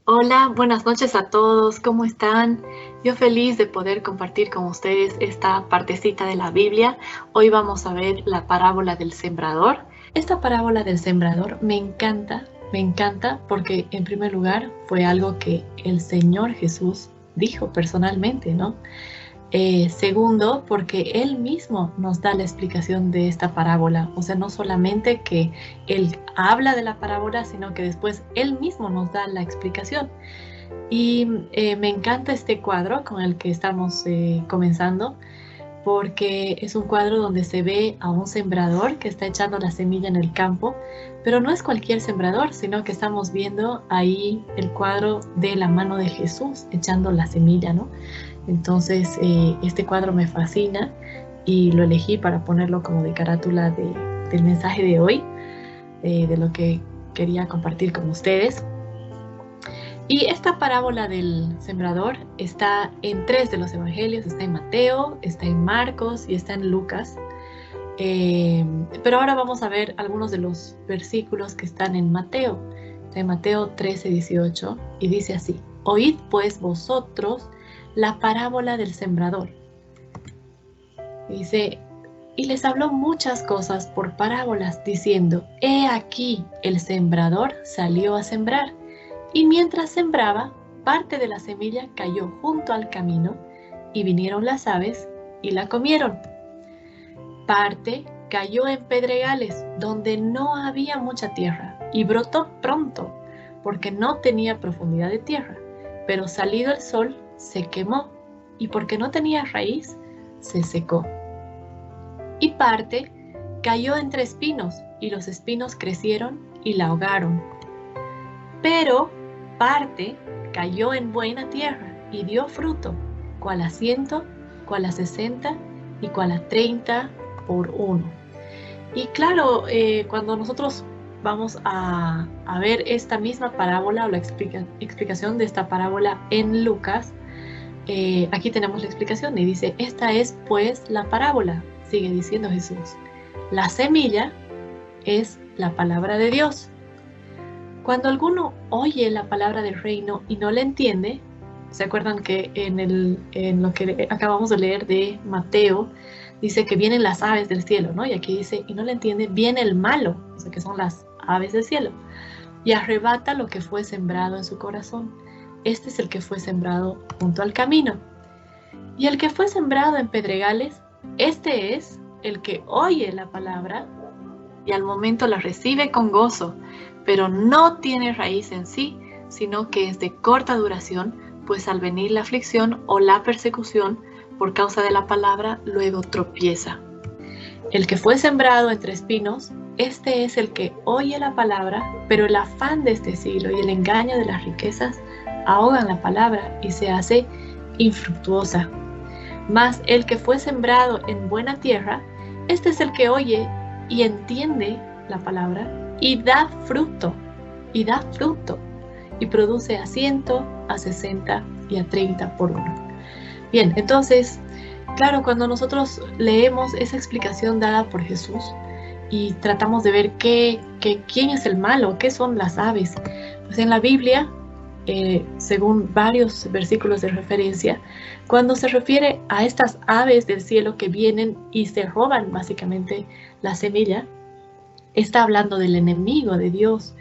Hola, buenas noches a todos, ¿cómo están? Yo feliz de poder compartir con ustedes esta partecita de la Biblia. Hoy vamos a ver la parábola del sembrador. Esta parábola del sembrador me encanta porque en primer lugar fue algo que el Señor Jesús dijo personalmente, ¿no? Segundo, porque Él mismo nos da la explicación de esta parábola. O sea, no solamente que Él habla de la parábola, sino que después Él mismo nos da la explicación. Y me encanta este cuadro con el que estamos comenzando, porque es un cuadro donde se ve a un sembrador que está echando la semilla en el campo, pero no es cualquier sembrador, sino que estamos viendo ahí el cuadro de la mano de Jesús echando la semilla, ¿no? Entonces, este cuadro me fascina y lo elegí para ponerlo como de carátula del mensaje de hoy, de lo que quería compartir con ustedes. Y esta parábola del sembrador está en 3 de los evangelios, está en Mateo, está en Marcos y está en Lucas. Pero ahora vamos a ver algunos de los versículos que están en Mateo. Está en Mateo 13:18 y dice así: Oíd pues vosotros la parábola del sembrador. Dice, y les habló muchas cosas por parábolas, diciendo, he aquí el sembrador salió a sembrar, y mientras sembraba, parte de la semilla cayó junto al camino, y vinieron las aves y la comieron. Parte cayó en pedregales, donde no había mucha tierra, y brotó pronto, porque no tenía profundidad de tierra, pero salido el sol, se quemó, y porque no tenía raíz, se secó. Y parte cayó entre espinos, y los espinos crecieron y la ahogaron. Pero parte cayó en buena tierra, y dio fruto, cual a 100, cual a 60, y cual a 30 por uno. Y claro, cuando nosotros vamos a ver esta misma parábola o la explicación de esta parábola en Lucas, aquí tenemos la explicación y dice, esta es pues la parábola, sigue diciendo Jesús. La semilla es la palabra de Dios. Cuando alguno oye la palabra del reino y no la entiende, ¿se acuerdan que en lo que acabamos de leer de Mateo, dice que vienen las aves del cielo, ¿no? Y aquí dice, y no la entiende, viene el malo, o sea, que son las aves del cielo, y arrebata lo que fue sembrado en su corazón. Este es el que fue sembrado junto al camino. Y el que fue sembrado en pedregales, este es el que oye la palabra y al momento la recibe con gozo, pero no tiene raíz en sí, sino que es de corta duración, pues al venir la aflicción o la persecución por causa de la palabra, luego tropieza. El que fue sembrado entre espinos, este es el que oye la palabra, pero el afán de este siglo y el engaño de las riquezas ahogan la palabra y se hace infructuosa. Mas el que fue sembrado en buena tierra, este es el que oye y entiende la palabra y da fruto, y produce a 100, a 60 y a 30 por uno. Bien, entonces, claro, cuando nosotros leemos esa explicación dada por Jesús y tratamos de ver quién es el malo, qué son las aves, pues en la Biblia, según varios versículos de referencia, cuando se refiere a estas aves del cielo que vienen y se roban básicamente la semilla, está hablando del enemigo de Dios.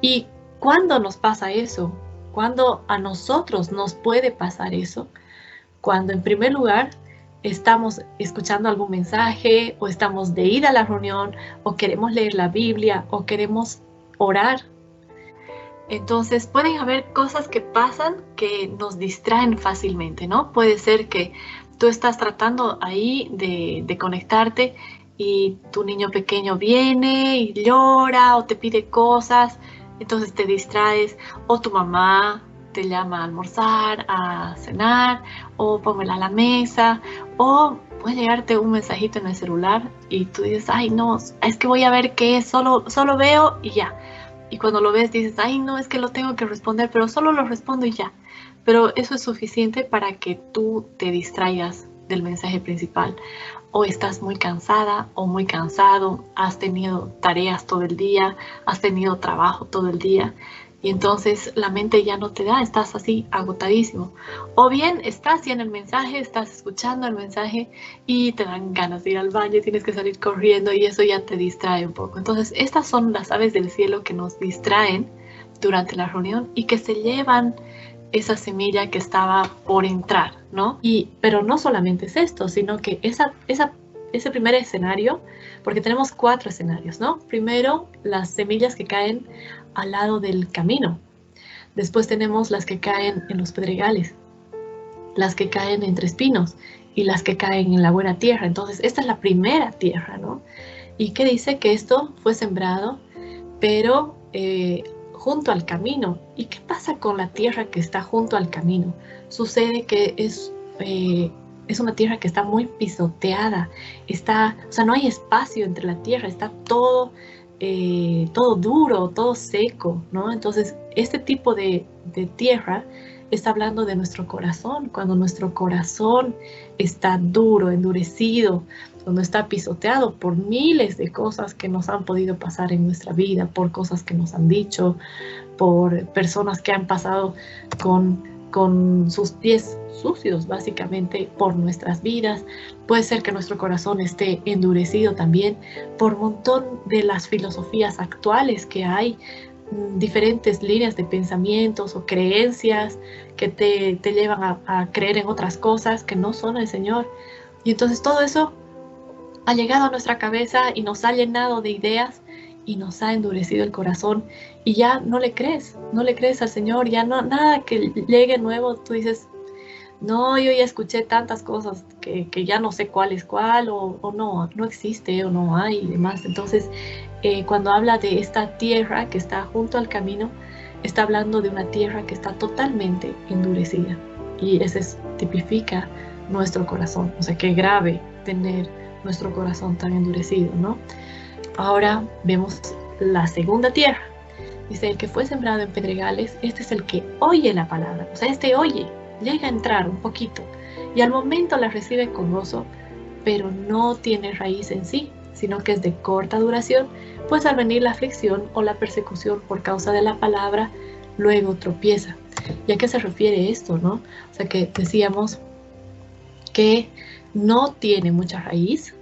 ¿Y cuándo nos pasa eso? ¿Cuándo a nosotros nos puede pasar eso? Cuando en primer lugar estamos escuchando algún mensaje o estamos de ida a la reunión o queremos leer la Biblia o queremos orar. Entonces pueden haber cosas que pasan que nos distraen fácilmente, ¿no? Puede ser que tú estás tratando ahí de conectarte y tu niño pequeño viene y llora o te pide cosas, entonces te distraes, o tu mamá te llama a almorzar, a cenar, o póngela a la mesa, o puede llegarte un mensajito en el celular y tú dices, ay no, es que voy a ver qué es, solo veo y ya. Y cuando lo ves dices, ay no, es que lo tengo que responder, pero solo lo respondo y ya. Pero eso es suficiente para que tú te distraigas del mensaje principal. O estás muy cansada o muy cansado, has tenido tareas todo el día, has tenido trabajo todo el día y entonces la mente ya no te da, estás así agotadísimo. O bien estás ya en el mensaje, estás escuchando el mensaje y te dan ganas de ir al baño, tienes que salir corriendo y eso ya te distrae un poco. Entonces estas son las aves del cielo que nos distraen durante la reunión y que se llevan esa semilla que estaba por entrar, ¿no? Pero no solamente es esto, sino que ese primer escenario, porque tenemos 4 escenarios, ¿no? Primero, las semillas que caen al lado del camino. Después tenemos las que caen en los pedregales, las que caen entre espinos y las que caen en la buena tierra. Entonces, esta es la primera tierra, ¿no? Y que dice que esto fue sembrado, pero junto al camino. ¿Y qué pasa con la tierra que está junto al camino? Sucede que es una tierra que está muy pisoteada, o sea, no hay espacio entre la tierra, está todo duro, todo seco, ¿no? Entonces, este tipo de tierra está hablando de nuestro corazón, cuando nuestro corazón está duro, endurecido, cuando está pisoteado por miles de cosas que nos han podido pasar en nuestra vida, por cosas que nos han dicho, por personas que han pasado con sus pies sucios, básicamente, por nuestras vidas. Puede ser que nuestro corazón esté endurecido también por un montón de las filosofías actuales que hay, diferentes líneas de pensamientos o creencias que te llevan a creer en otras cosas que no son el Señor. Y entonces todo eso ha llegado a nuestra cabeza y nos ha llenado de ideas y nos ha endurecido el corazón y ya no le crees al Señor, ya no, nada que llegue nuevo, tú dices, no, yo ya escuché tantas cosas que ya no sé cuál es cuál, o no existe, o no hay y demás. Entonces, cuando habla de esta tierra que está junto al camino, está hablando de una tierra que está totalmente endurecida. Y ese tipifica nuestro corazón. O sea, qué grave tener nuestro corazón tan endurecido, ¿no? Ahora vemos la segunda tierra. Dice, el que fue sembrado en pedregales, este es el que oye la palabra. O sea, este oye, llega a entrar un poquito y al momento la recibe con gozo, pero no tiene raíz en sí, sino que es de corta duración, pues al venir la aflicción o la persecución por causa de la palabra, luego tropieza. ¿Y a qué se refiere esto, no? O sea, que decíamos que no tiene mucha raíz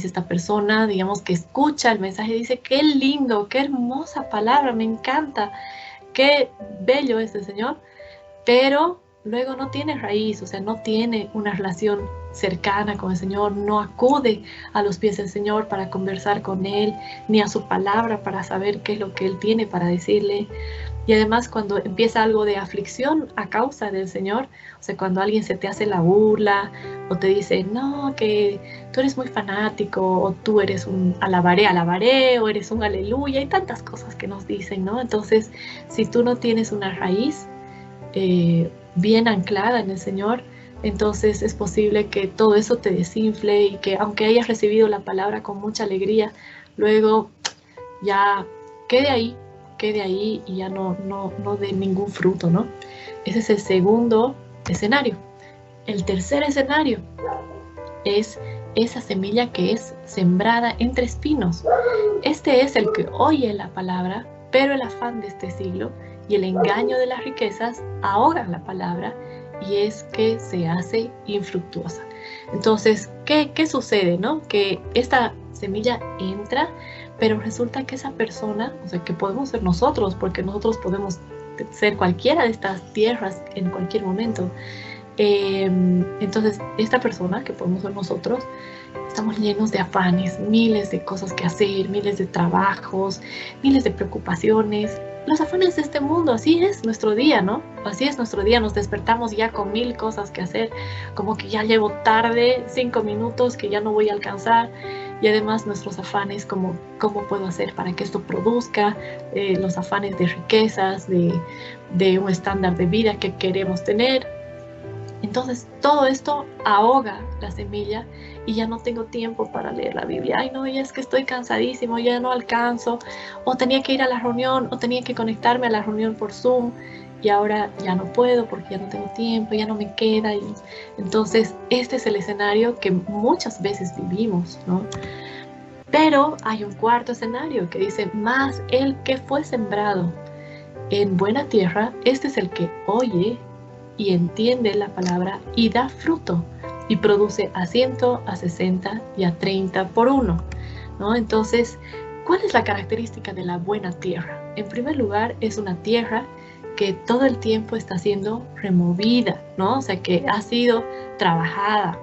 esta persona, digamos, que escucha el mensaje y dice, qué lindo, qué hermosa palabra, me encanta, qué bello es el Señor, pero luego no tiene raíz, o sea, no tiene una relación cercana con el Señor, no acude a los pies del Señor para conversar con Él, ni a su palabra para saber qué es lo que Él tiene para decirle. Y además cuando empieza algo de aflicción a causa del Señor, o sea, cuando alguien se te hace la burla o te dice, no, que tú eres muy fanático o tú eres un alabaré o eres un aleluya, hay tantas cosas que nos dicen, ¿no? Entonces, si tú no tienes una raíz bien anclada en el Señor, entonces es posible que todo eso te desinfle y que aunque hayas recibido la palabra con mucha alegría, luego ya quede ahí y ya no dé ningún fruto, ¿no? Ese es el segundo escenario. El tercer escenario es esa semilla que es sembrada entre espinos. Este es el que oye la palabra, pero el afán de este siglo y el engaño de las riquezas ahogan la palabra y es que se hace infructuosa. Entonces, ¿qué sucede, no? Que esta semilla entra, pero resulta que esa persona, o sea, que podemos ser nosotros, porque nosotros podemos ser cualquiera de estas tierras en cualquier momento. Entonces, esta persona, que podemos ser nosotros, estamos llenos de afanes, miles de cosas que hacer, miles de trabajos, miles de preocupaciones. Los afanes de este mundo, así es nuestro día, ¿no? Así es nuestro día, nos despertamos ya con 1000 cosas que hacer, como que ya llevo tarde 5 minutos, que ya no voy a alcanzar, y además nuestros afanes, como cómo puedo hacer para que esto produzca, los afanes de riquezas, de un estándar de vida que queremos tener. Entonces, todo esto ahoga la semilla y ya no tengo tiempo para leer la Biblia. Ay, no, ya es que estoy cansadísimo, ya no alcanzo. O tenía que ir a la reunión, o tenía que conectarme a la reunión por Zoom y ahora ya no puedo porque ya no tengo tiempo, ya no me queda. Y entonces, este es el escenario que muchas veces vivimos, ¿no? Pero hay un cuarto escenario que dice, más el que fue sembrado. En buena tierra, este es el que oye y entiende la palabra y da fruto y produce a 100, a 60 y a 30 por uno, ¿no? Entonces, ¿cuál es la característica de la buena tierra? En primer lugar, es una tierra que todo el tiempo está siendo removida, ¿no? O sea, que ha sido trabajada,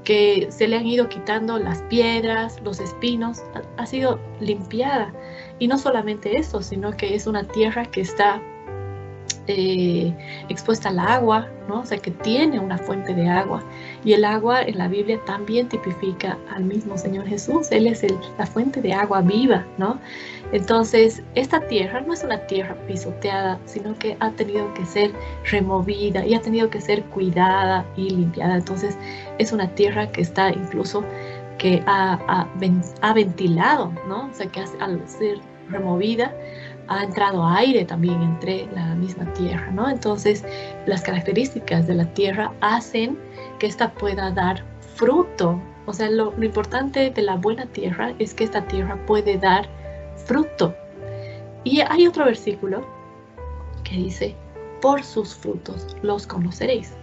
que se le han ido quitando las piedras, los espinos, ha sido limpiada. Y no solamente eso, sino que es una tierra que está expuesta al agua, ¿no? O sea, que tiene una fuente de agua. Y el agua en la Biblia también tipifica al mismo Señor Jesús. Él es la fuente de agua viva, ¿no? Entonces, esta tierra no es una tierra pisoteada, sino que ha tenido que ser removida y ha tenido que ser cuidada y limpiada. Entonces, es una tierra que está incluso, que ha ventilado, ¿no? O sea, que al ser removida, ha entrado aire también entre la misma tierra, ¿no? Entonces, las características de la tierra hacen que ésta pueda dar fruto. O sea, lo importante de la buena tierra es que esta tierra puede dar fruto. Y hay otro versículo que dice, por sus frutos los conoceréis.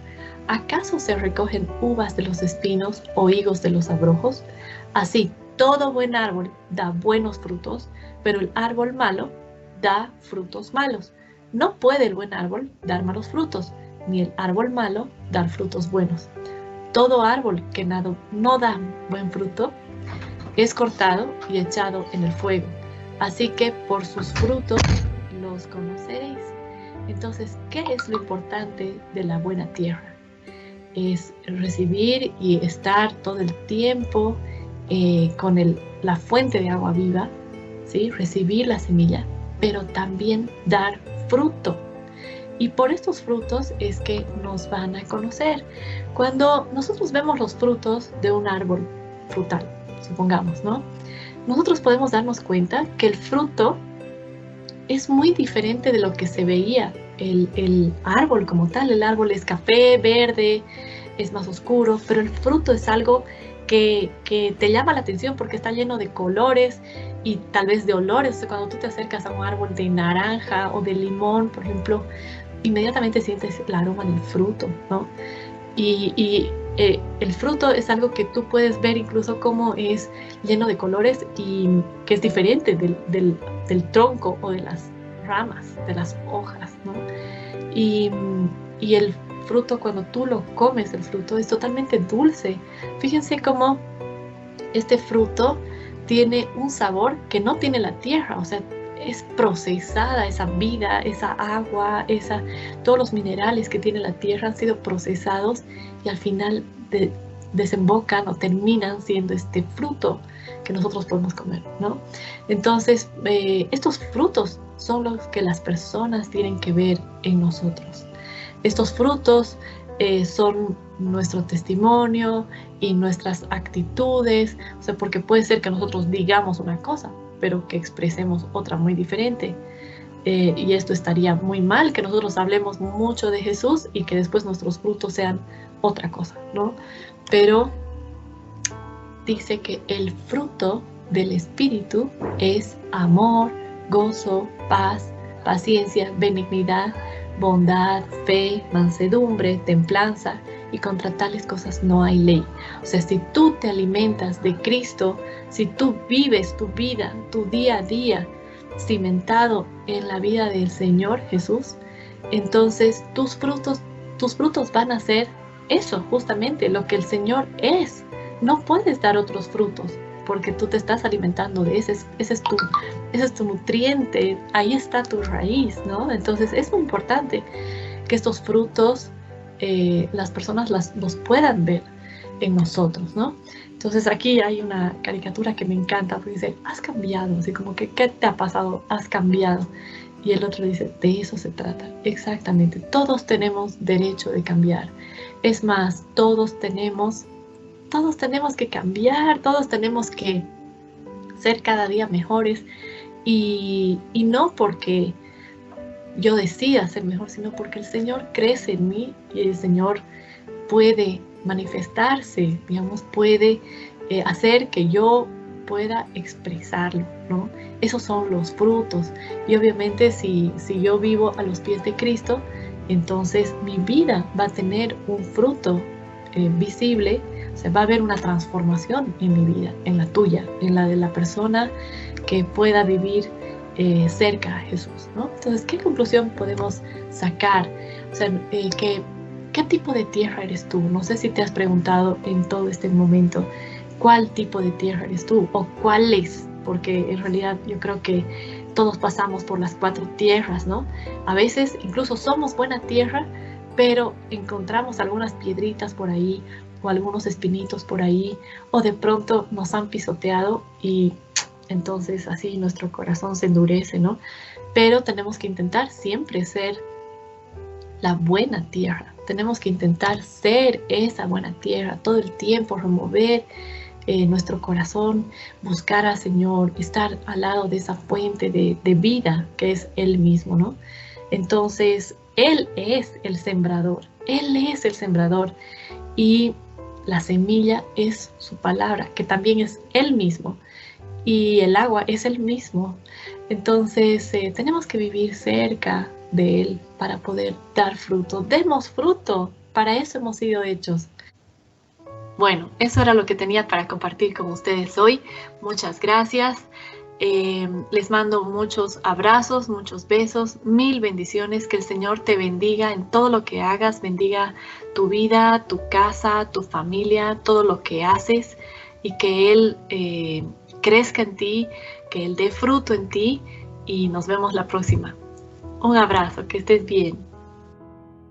¿Acaso se recogen uvas de los espinos o higos de los abrojos? Así, todo buen árbol da buenos frutos, pero el árbol malo da frutos malos. No puede el buen árbol dar malos frutos, ni el árbol malo dar frutos buenos. Todo árbol que no da buen fruto es cortado y echado en el fuego. Así que por sus frutos los conoceréis. Entonces, ¿qué es lo importante de la buena tierra? Es recibir y estar todo el tiempo con la fuente de agua viva, ¿sí? Recibir la semilla, pero también dar fruto. Y por estos frutos es que nos van a conocer. Cuando nosotros vemos los frutos de un árbol frutal, supongamos, ¿no? Nosotros podemos darnos cuenta que el fruto es muy diferente de lo que se veía el árbol como tal. El árbol es café, verde, es más oscuro, pero el fruto es algo que te llama la atención porque está lleno de colores y tal vez de olores. O sea, cuando tú te acercas a un árbol de naranja o de limón, por ejemplo, inmediatamente sientes el aroma del fruto, ¿no? Y el fruto es algo que tú puedes ver incluso cómo es lleno de colores y que es diferente del tronco o de las ramas, de las hojas, ¿no? Y el fruto, cuando tú lo comes, el fruto es totalmente dulce. Fíjense cómo este fruto tiene un sabor que no tiene la tierra, o sea, es procesada esa vida, esa agua, todos los minerales que tiene la tierra han sido procesados y al final desembocan o terminan siendo este fruto que nosotros podemos comer, ¿no? Entonces, estos frutos son los que las personas tienen que ver en nosotros. Estos frutos son nuestro testimonio y nuestras actitudes, o sea, porque puede ser que nosotros digamos una cosa, pero que expresemos otra muy diferente. Y esto estaría muy mal, que nosotros hablemos mucho de Jesús y que después nuestros frutos sean otra cosa, ¿no? Pero dice que el fruto del Espíritu es amor, gozo, paz, paciencia, benignidad, bondad, fe, mansedumbre, templanza, y contra tales cosas no hay ley. O sea, si tú te alimentas de Cristo, si tú vives tu vida, tu día a día, cimentado en la vida del Señor Jesús, entonces tus frutos van a ser eso, justamente lo que el Señor es. No puedes dar otros frutos porque tú te estás alimentando de ese es tu nutriente, ahí está tu raíz, ¿no? Entonces es muy importante que estos frutos las personas los puedan ver en nosotros, ¿no? Entonces aquí hay una caricatura que me encanta porque dice, has cambiado, así como que, ¿qué te ha pasado? Has cambiado. Y el otro dice, de eso se trata. Exactamente, todos tenemos derecho de cambiar. Es más, todos tenemos que cambiar, todos tenemos que ser cada día mejores y no porque yo decida ser mejor, sino porque el Señor crece en mí y el Señor puede manifestarse, digamos, puede hacer que yo pueda expresarlo, ¿no? Esos son los frutos. Y obviamente si yo vivo a los pies de Cristo, entonces mi vida va a tener un fruto visible. O sea, va a haber una transformación en mi vida, en la tuya, en la de la persona que pueda vivir cerca a Jesús, ¿no? Entonces, ¿qué conclusión podemos sacar? O sea, ¿qué tipo de tierra eres tú? No sé si te has preguntado en todo este momento, ¿cuál tipo de tierra eres tú? ¿O cuál es? Porque en realidad yo creo que todos pasamos por las 4 tierras, ¿no? A veces incluso somos buena tierra, pero encontramos algunas piedritas por ahí, o algunos espinitos por ahí, o de pronto nos han pisoteado y entonces así nuestro corazón se endurece, ¿no? Pero tenemos que intentar siempre ser la buena tierra. Tenemos que intentar ser esa buena tierra todo el tiempo, remover nuestro corazón, buscar al Señor, estar al lado de esa fuente de vida que es Él mismo, ¿no? Entonces, Él es el sembrador, Él es el sembrador y la semilla es su palabra, que también es Él mismo, y el agua es Él mismo. Entonces, tenemos que vivir cerca de Él para poder dar fruto. Demos fruto, para eso hemos sido hechos. Bueno, eso era lo que tenía para compartir con ustedes hoy. Muchas gracias. Les mando muchos abrazos, muchos besos, mil bendiciones. Que el Señor te bendiga en todo lo que hagas. Bendiga tu vida, tu casa, tu familia, todo lo que haces. Y que Él crezca en ti, que Él dé fruto en ti. Y nos vemos la próxima. Un abrazo, que estés bien.